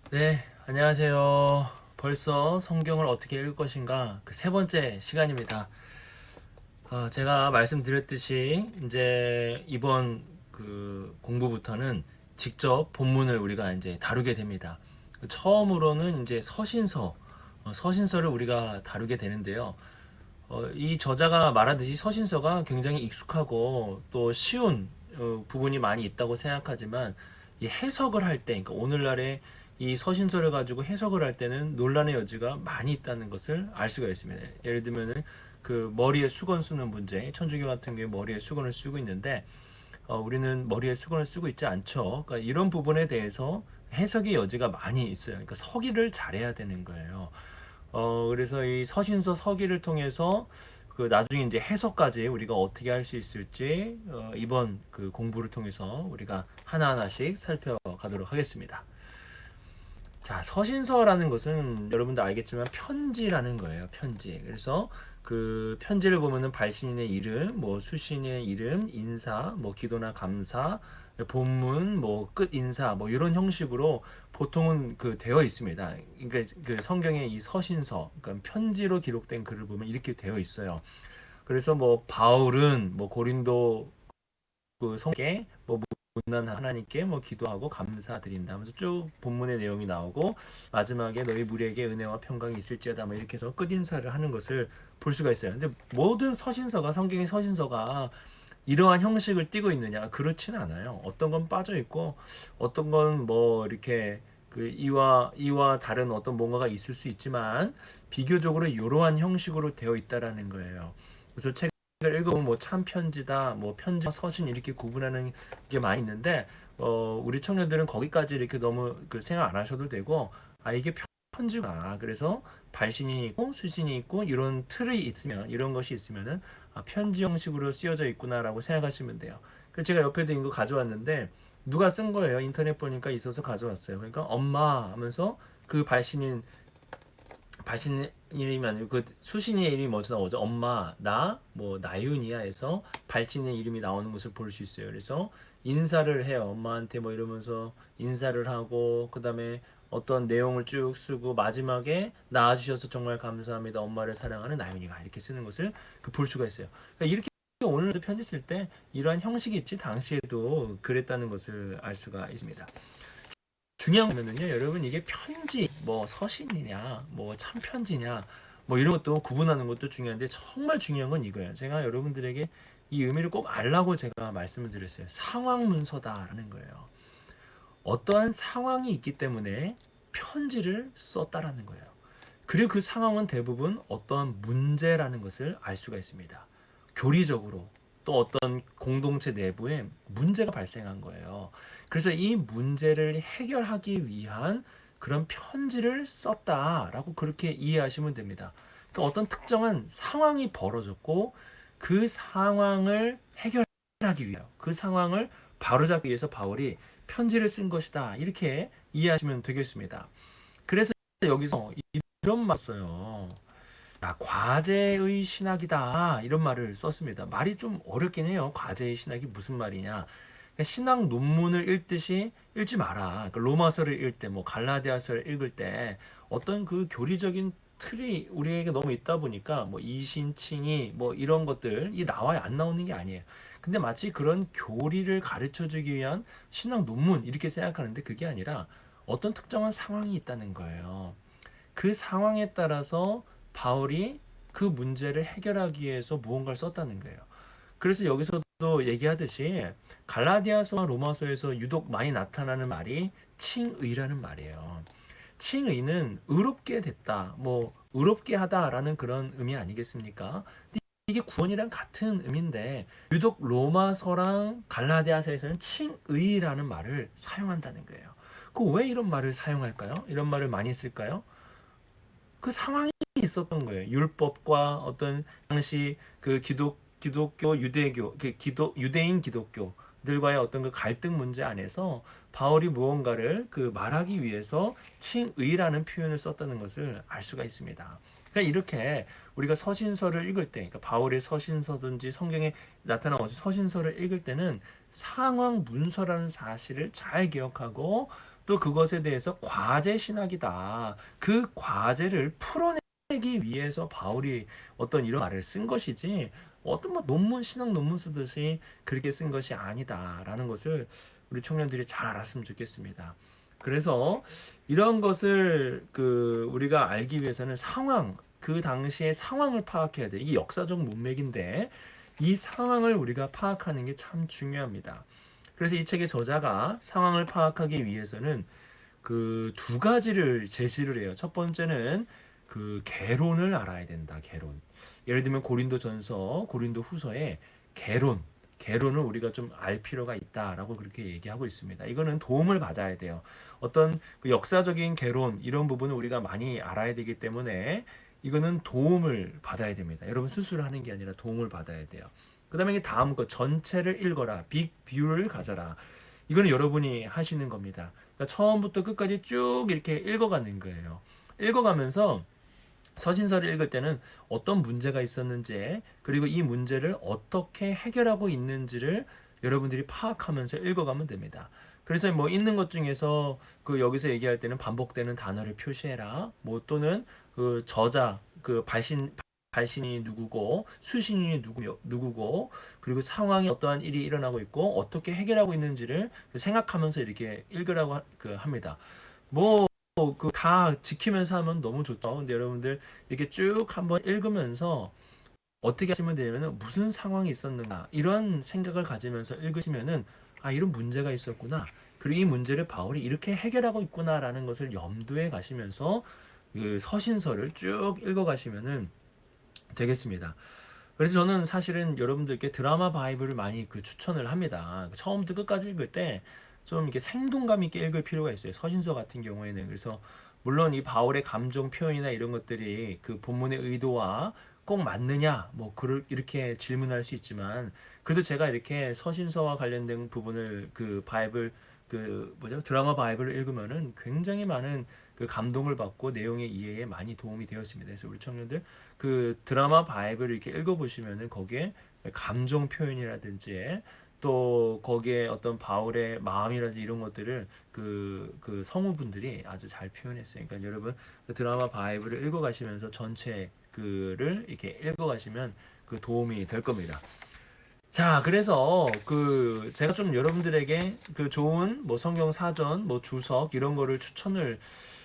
네, 안녕하세요. 벌써 성경을 어떻게 읽을 것인가? 그 세 번째 시간입니다. 제가 말씀드렸듯이 이제 이번 그 공부부터는 직접 본문을 우리가 이제 다루게 됩니다. 처음으로는 이제 서신서를 우리가 다루게 되는데요. 이 저자가 말하듯이 서신서가 굉장히 익숙하고 또 쉬운 부분이 많이 있다고 생각하지만 이 해석을 할 때, 그러니까 오늘날의 이 서신서를 가지고 해석을 할 때는 논란의 여지가 많이 있다는 것을 알 수가 있습니다. 예를 들면은 그 머리에 수건 쓰는 문제, 천주교 같은 경우에 머리에 수건을 쓰고 있는데 우리는 머리에 수건을 쓰고 있지 않죠. 그러니까 이런 부분에 대해서 해석의 여지가 많이 있어요. 그러니까 서기를 잘해야 되는 거예요. 그래서 이 서신서 서기를 통해서 그 나중에 이제 해석까지 우리가 어떻게 할 수 있을지 이번 그 공부를 통해서 우리가 하나하나씩 살펴가도록 하겠습니다. 자, 서신서라는 것은 여러분도 알겠지만 편지라는 거예요. 편지. 그래서 그 편지를 보면은 발신인의 이름, 뭐 수신의 이름, 인사, 뭐 기도나 감사, 본문, 뭐 끝 인사, 뭐 이런 형식으로 보통은 그 되어 있습니다. 그러니까 그 성경의 이 서신서, 그러니까 편지로 기록된 글을 보면 이렇게 되어 있어요. 그래서 뭐 바울은 뭐 고린도 그 성께 뭐 문난 하나님께 뭐 기도하고 감사드린다 하면서 쭉 본문의 내용이 나오고 마지막에 너희 무리에게 은혜와 평강이 있을지어다 뭐 이렇게 해서 끝 인사를 하는 것을 볼 수가 있어요. 근데 모든 서신서가 성경의 서신서가 이러한 형식을 띠고 있느냐? 그렇지는 않아요. 어떤 건 빠져 있고 어떤 건 뭐 이렇게 그 이와 다른 어떤 뭔가가 있을 수 있지만 비교적으로 이러한 형식으로 되어 있다라는 거예요. 그래서 책을 읽어보면 뭐 참 편지다, 뭐 편지와 서신 이렇게 구분하는 게 많이 있는데 우리 청년들은 거기까지 이렇게 너무 그 생각 안 하셔도 되고 이게 편지구나. 그래서 발신이 있고 수신이 있고 이런 틀이 있으면 이런 것이 있으면은 편지 형식으로 쓰여져 있구나라고 생각하시면 돼요. 그래서 제가 옆에도 이거 가져왔는데 누가 쓴 거예요. 인터넷 보니까 있어서 가져왔어요. 그러니까 엄마 하면서 그 발신 이름이 아니고 그 수신의 이름이 먼저 나오죠. 엄마, 나, 뭐 나윤이야 해서 발신의 이름이 나오는 것을 볼 수 있어요. 그래서 인사를 해요. 엄마한테 뭐 이러면서 인사를 하고 그다음에 어떤 내용을 쭉 쓰고 마지막에 낳아주셔서 정말 감사합니다. 엄마를 사랑하는 나윤이가 이렇게 쓰는 것을 볼 수가 있어요. 그러니까 이렇게 오늘도 편지 쓸 때 이러한 형식이 있지 당시에도 그랬다는 것을 알 수가 있습니다. 중요한 거는요, 여러분 이게 편지, 뭐 서신이냐, 뭐 참편지냐, 뭐 이런 것도 구분하는 것도 중요한데 정말 중요한 건 이거예요. 제가 여러분들에게 이 의미를 꼭 알라고 제가 말씀을 드렸어요. 상황 문서다라는 거예요. 어떠한 상황이 있기 때문에 편지를 썼다라는 거예요. 그리고 그 상황은 대부분 어떠한 문제라는 것을 알 수가 있습니다. 교리적으로 또 어떤 공동체 내부에 문제가 발생한 거예요. 그래서 이 문제를 해결하기 위한 그런 편지를 썼다라고 그렇게 이해하시면 됩니다. 그러니까 어떤 특정한 상황이 벌어졌고 그 상황을 해결하기 위하여 그 상황을 바로잡기 위해서 바울이 편지를 쓴 것이다. 이렇게 이해하시면 되겠습니다. 그래서 여기서 이런 말 써요. 과제의 신학이다. 이런 말을 썼습니다. 말이 좀 어렵긴 해요. 과제의 신학이 무슨 말이냐. 그러니까 신학 논문을 읽듯이 읽지 마라. 그러니까 로마서를 읽을 때, 뭐 갈라디아서를 읽을 때 어떤 그 교리적인 틀이 우리에게 너무 있다 보니까 뭐 이신칭의 뭐 이런 것들이 나와야 안 나오는 게 아니에요. 근데 마치 그런 교리를 가르쳐 주기 위한 신학 논문 이렇게 생각하는데 그게 아니라 어떤 특정한 상황이 있다는 거예요. 그 상황에 따라서 바울이 그 문제를 해결하기 위해서 무언가를 썼다는 거예요. 그래서 여기서도 얘기하듯이 갈라디아서와 로마서에서 유독 많이 나타나는 말이 칭의라는 말이에요. 칭의는 의롭게 됐다, 뭐 의롭게 하다라는 그런 의미 아니겠습니까? 이게 구원이랑 같은 의미인데 유독 로마서랑 갈라디아서에서는 칭의라는 말을 사용한다는 거예요. 그 왜 이런 말을 사용할까요? 이런 말을 많이 쓸까요? 그 상황이 있었던 거예요. 율법과 어떤 당시 그 기독교 유대교 유대인 기독교들과의 어떤 그 갈등 문제 안에서 바울이 무언가를 그 말하기 위해서 칭의라는 표현을 썼다는 것을 알 수가 있습니다. 그러니까 이렇게 우리가 서신서를 읽을 때, 그러니까 바울의 서신서든지 성경에 나타난 서신서를 읽을 때는 상황 문서라는 사실을 잘 기억하고 또 그것에 대해서 과제 신학이다. 그 과제를 풀어내기 위해서 바울이 어떤 이런 말을 쓴 것이지 어떤 뭐 논문 신학 논문 쓰듯이 그렇게 쓴 것이 아니다라는 것을 우리 청년들이 잘 알았으면 좋겠습니다. 그래서 이런 것을 우리가 알기 위해서는 그 당시의 상황을 파악해야 돼. 이게 역사적 문맥인데 이 상황을 우리가 파악하는 게 참 중요합니다. 그래서 이 책의 저자가 상황을 파악하기 위해서는 그 두 가지를 제시를 해요. 첫 번째는 그 개론을 알아야 된다. 개론. 예를 들면 고린도전서, 고린도후서에 개론을 우리가 좀 알 필요가 있다라고 그렇게 얘기하고 있습니다. 이거는 도움을 받아야 돼요. 어떤 그 역사적인 개론 이런 부분을 우리가 많이 알아야 되기 때문에 이거는 도움을 받아야 됩니다. 여러분 스스로 하는 게 아니라 도움을 받아야 돼요. 그다음에 다음 거 전체를 읽어라. 빅 뷰를 가져라. 이거는 여러분이 하시는 겁니다. 그러니까 처음부터 끝까지 쭉 이렇게 읽어가는 거예요. 읽어가면서 서신서를 읽을 때는 어떤 문제가 있었는지 그리고 이 문제를 어떻게 해결하고 있는지를 여러분들이 파악하면서 읽어가면 됩니다. 그래서 뭐 있는 것 중에서 그 여기서 얘기할 때는 반복되는 단어를 표시해라. 뭐 또는 그 저자 그 발신이 누구고 수신인이 누구고 그리고 상황이 어떠한 일이 일어나고 있고 어떻게 해결하고 있는지를 생각하면서 이렇게 읽으라고 합니다. 뭐 다 지키면서 하면 너무 좋죠. 근데 여러분들 이렇게 쭉 한번 읽으면서 어떻게 하시면 되냐면은 무슨 상황이 있었는가 이런 생각을 가지면서 읽으시면은 아 이런 문제가 있었구나. 그리고 이 문제를 바울이 이렇게 해결하고 있구나라는 것을 염두에 가시면서 그 서신서를 쭉 읽어가시면은 되겠습니다. 그래서 저는 사실은 여러분들께 드라마 바이블을 많이 추천을 합니다. 처음부터 끝까지 읽을 때 좀 이렇게 생동감 있게 읽을 필요가 있어요. 서신서 같은 경우에는. 그래서 물론 이 바울의 감정 표현이나 이런 것들이 그 본문의 의도와 꼭 맞느냐 뭐 이렇게 질문할 수 있지만 그래도 제가 이렇게 서신서와 관련된 부분을 바이블 드라마 바이블을 읽으면은 굉장히 많은 감동을 받고 내용의 이해에 많이 도움이 되었습니다. 그래서 우리 청년들 드라마 바이블을 이렇게 읽어보시면은 거기에 감정 표현이라든지 또 거기에 어떤 바울의 마음이라든지 이런 것들을 성우분들이 아주 잘 표현했어요. 그러니까 여러분 드라마 바이블을 읽어가시면서 전체 를 이렇게 읽어가시면 도움이 될 겁니다. 자, 그래서 제가 좀 여러분들에게 좋은 뭐 성경 사전, 뭐 주석 이런 거를 추천을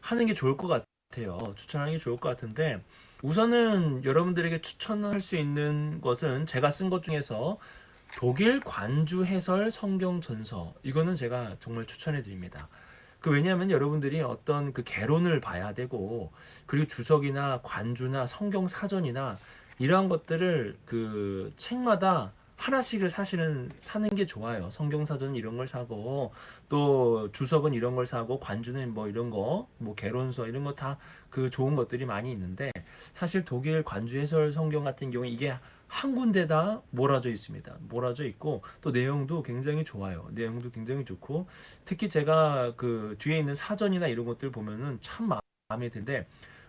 하는 게 좋을 것 같아요. 추천하는 게 좋을 것 같은데 우선은 여러분들에게 추천할 수 있는 것은 제가 쓴 것 중에서 독일 관주 해설 성경 전서 이거는 제가 정말 추천해 드립니다. 왜냐하면 여러분들이 어떤 개론을 봐야 되고 그리고 주석이나 관주나 성경 사전이나 이러한 것들을 책마다 하나씩을 사실은 사는 게 좋아요. 성경 사전 이런 걸 사고 또 주석은 이런 걸 사고 관주는 뭐 이런 거 뭐 개론서 이런 거 다 좋은 것들이 많이 있는데 사실 독일 관주 해설 성경 같은 경우에 이게 한 군데다 몰아져 있습니다. 몰아져 있고 또 내용도 굉장히 좋아요. 내용도 굉장히 좋고 특히 제가 뒤에 있는 사전이나 이런 것들 보면은 참 마음에 드는데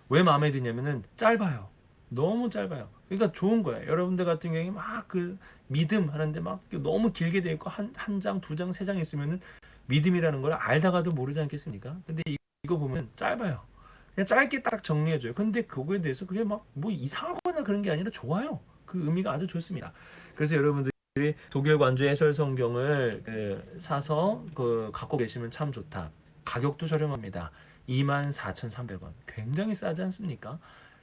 왜 마음에 드냐면은 짧아요. 너무 짧아요. 그러니까 좋은 거예요. 여러분들 같은 경우에 막 믿음 하는데 막 너무 길게 돼 있고 한 장, 두 장, 세 장 있으면은 믿음이라는 걸 알다가도 모르지 않겠습니까? 근데 이거 보면 짧아요. 그냥 짧게 딱 정리해줘요. 근데 그거에 대해서 그게 막 뭐 이상하거나 그런 게 아니라 좋아요. 의미가 아주 좋습니다. 그래서 여러분들이 독일 관주 해설 성경을 사서 갖고 계시면 참 좋다. 가격도 저렴합니다. 24,300원. 굉장히 싸지 않습니까?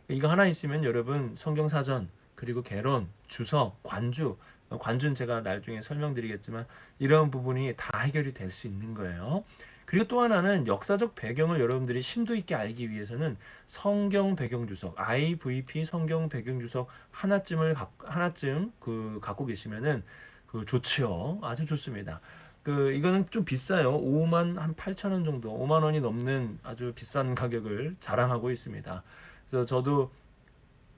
이거 하나 있으면 여러분 성경 사전 그리고 개론, 주석, 관주는 제가 나중에 설명드리겠지만 이런 부분이 다 해결이 될 수 있는 거예요. 그리고 또 하나는 역사적 배경을 여러분들이 심도 있게 알기 위해서는 성경 배경 주석, IVP 성경 배경 주석 하나쯤 갖고 계시면은 좋지요. 아주 좋습니다. 이거는 좀 비싸요. 5만 한 8천 원 정도, 5만 원이 넘는 아주 비싼 가격을 자랑하고 있습니다. 그래서 저도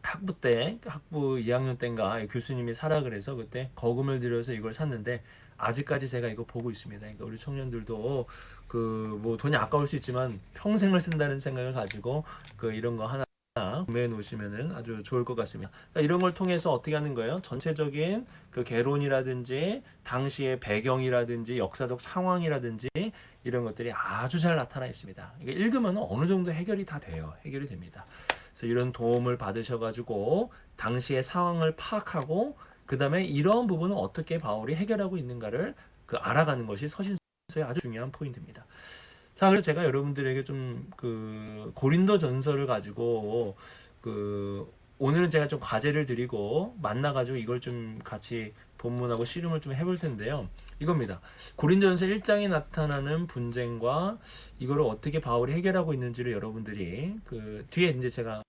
학부 2학년 때인가 교수님이 사라 그래서 그때 거금을 들여서 이걸 샀는데 아직까지 제가 이거 보고 있습니다. 그러니까 우리 청년들도 뭐 돈이 아까울 수 있지만 평생을 쓴다는 생각을 가지고 이런 거 하나 구매해 놓으시면은 아주 좋을 것 같습니다. 그러니까 이런 걸 통해서 어떻게 하는 거예요? 전체적인 개론이라든지 당시의 배경이라든지 역사적 상황이라든지 이런 것들이 아주 잘 나타나 있습니다. 이게 읽으면 어느 정도 해결이 다 돼요. 해결이 됩니다. 그래서 이런 도움을 받으셔가지고 당시의 상황을 파악하고 그 다음에 이런 부분은 어떻게 바울이 해결하고 있는가를 알아가는 것이 서신서의 아주 중요한 포인트입니다. 자, 그래서 제가 여러분들에게 좀 고린도 전서를 가지고 오늘은 제가 좀 과제를 드리고 만나가지고 이걸 좀 같이 본문하고 씨름을 좀 해볼 텐데요. 이겁니다. 고린도전서 1장에 나타나는 분쟁과 이거를 어떻게 바울이 해결하고 있는지를 여러분들이 뒤에 이제 제가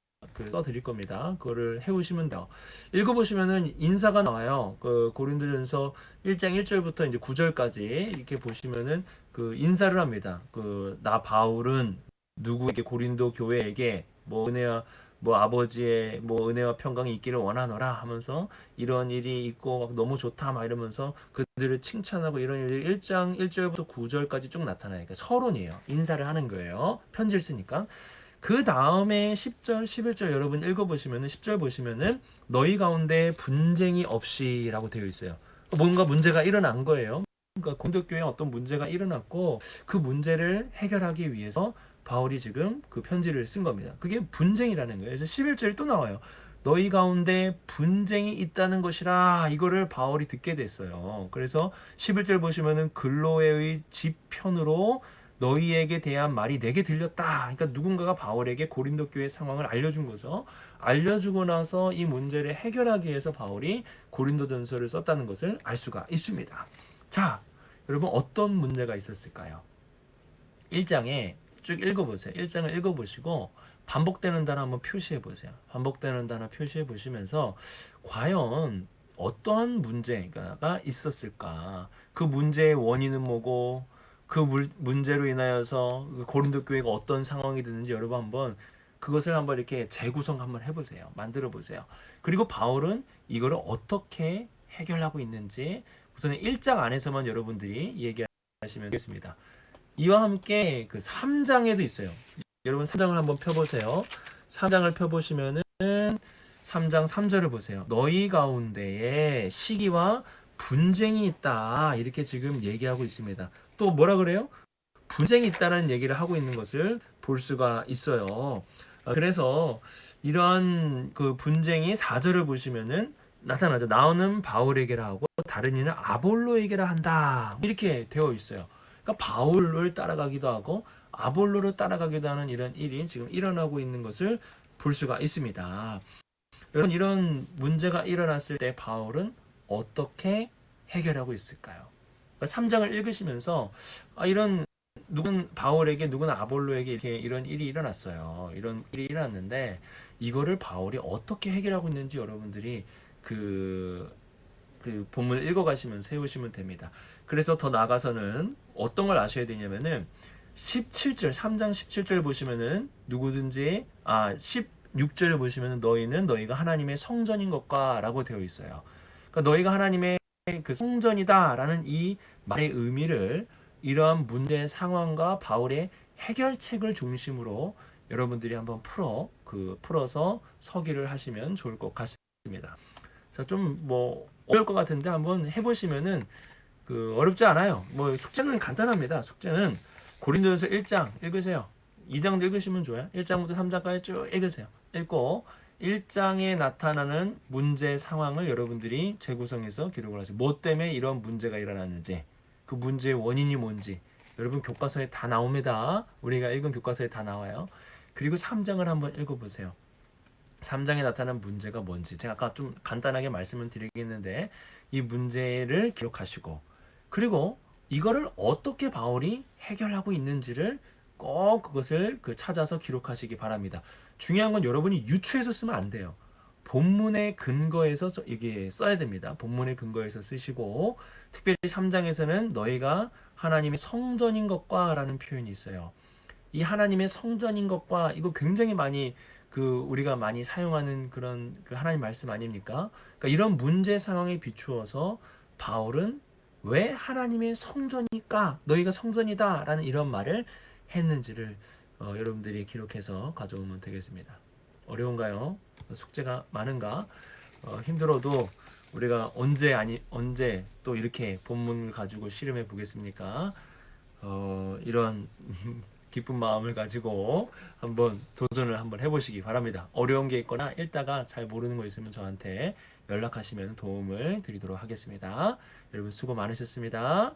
써드릴 겁니다. 그거를 해오시면 돼요. 읽어보시면은 인사가 나와요. 고린도전서 1장 1절부터 이제 9절까지 이렇게 보시면은 인사를 합니다. 나 바울은 누구에게 고린도 교회에게 뭐 은혜와 뭐 아버지의 뭐 은혜와 평강이 있기를 원하노라 하면서 이런 일이 있고 막 너무 좋다 막 이러면서 그들을 칭찬하고 이런 일이 1장 1절부터 9절까지 쭉 나타나요. 그러니까 서론이에요. 인사를 하는 거예요. 편지를 쓰니까. 그 다음에 10절, 11절 여러분 읽어보시면은 10절 보시면은 너희 가운데 분쟁이 없이라고 되어 있어요. 뭔가 문제가 일어난 거예요. 그러니까 고린도교회에 어떤 문제가 일어났고 그 문제를 해결하기 위해서 바울이 지금 그 편지를 쓴 겁니다. 그게 분쟁이라는 거예요. 그래서 11절이 또 나와요. 너희 가운데 분쟁이 있다는 것이라 이거를 바울이 듣게 됐어요. 그래서 11절 보시면은 글로에의 지편으로 너희에게 대한 말이 내게 들렸다. 그러니까 누군가가 바울에게 고린도 교회 상황을 알려준 거죠. 알려주고 나서 이 문제를 해결하기 위해서 바울이 고린도전서를 썼다는 것을 알 수가 있습니다. 자, 여러분 어떤 문제가 있었을까요? 1장에 쭉 읽어보세요. 1장을 읽어보시고 반복되는 단어 한번 표시해 보세요. 반복되는 단어 표시해 보시면서 과연 어떠한 문제가 있었을까? 그 문제의 원인은 뭐고 그 문제로 인하여서 고린도 교회가 어떤 상황이 됐는지 여러분 한번 그것을 한번 이렇게 재구성 한번 해보세요. 만들어 보세요. 그리고 바울은 이거를 어떻게 해결하고 있는지 우선 1장 안에서만 여러분들이 얘기하시면 되겠습니다. 이와 함께 3장에도 있어요. 여러분 3장을 한번 펴보세요. 3장을 펴보시면은 3장 3절을 보세요. 너희 가운데에 시기와 분쟁이 있다. 이렇게 지금 얘기하고 있습니다. 또 뭐라 그래요? 분쟁이 있다는 얘기를 하고 있는 것을 볼 수가 있어요. 그래서 이러한 분쟁이 4절을 보시면은 나타나죠. 나는 바울에게라 하고 다른 이는 아볼로에게라 한다. 이렇게 되어 있어요. 그러니까 바울을 따라가기도 하고 아볼로를 따라가기도 하는 이런 일이 지금 일어나고 있는 것을 볼 수가 있습니다. 여러분 이런 문제가 일어났을 때 바울은 어떻게 해결하고 있을까요? 3장을 읽으시면서 이런 누군 바울에게 누군 아볼로에게 이렇게 이런 일이 일어났어요. 이런 일이 일어났는데 이거를 바울이 어떻게 해결하고 있는지 여러분들이 그 본문을 읽어가시면서 세우시면 됩니다. 그래서 더 나아가서는 어떤 걸 아셔야 되냐면은 17절 3장 17절 보시면은 누구든지 16절을 보시면은 너희는 너희가 하나님의 성전인 것과 라고 되어 있어요. 그러니까 너희가 하나님의 성전이다라는 이 말의 의미를 이러한 문제의 상황과 바울의 해결책을 중심으로 여러분들이 한번 풀어서 서기를 하시면 좋을 것 같습니다. 자, 좀 어려울 것 같은데 한번 해보시면은 어렵지 않아요. 숙제는 간단합니다. 숙제는 고린도전서 1장 읽으세요. 2장도 읽으시면 좋아요. 1장부터 3장까지 쭉 읽으세요. 읽고 1장에 나타나는 문제 상황을 여러분들이 재구성해서 기록을 하세요. 뭐 때문에 이런 문제가 일어났는지, 그 문제의 원인이 뭔지 여러분 교과서에 다 나옵니다. 우리가 읽은 교과서에 다 나와요. 그리고 3장을 한번 읽어보세요. 3장에 나타난 문제가 뭔지 제가 아까 좀 간단하게 말씀을 드리겠는데 이 문제를 기록하시고 그리고 이거를 어떻게 바울이 해결하고 있는지를 꼭 그것을 찾아서 기록하시기 바랍니다. 중요한 건 여러분이 유추해서 쓰면 안 돼요. 본문의 근거에서 이게 써야 됩니다. 본문의 근거에서 쓰시고 특별히 3장에서는 너희가 하나님의 성전인 것과 라는 표현이 있어요. 이 하나님의 성전인 것과 이거 굉장히 많이 우리가 많이 사용하는 그런 하나님 말씀 아닙니까? 그러니까 이런 문제 상황에 비추어서 바울은 왜 하나님의 성전이니까 너희가 성전이다라는 이런 말을 했는지를 여러분들이 기록해서 가져오면 되겠습니다. 어려운가요? 숙제가 많은가? 힘들어도 우리가 언제 또 이렇게 본문을 가지고 씨름해 보겠습니까? 이런 기쁜 마음을 가지고 한번 도전을 한번 해보시기 바랍니다. 어려운 게 있거나 읽다가 잘 모르는 거 있으면 저한테 연락하시면 도움을 드리도록 하겠습니다. 여러분 수고 많으셨습니다.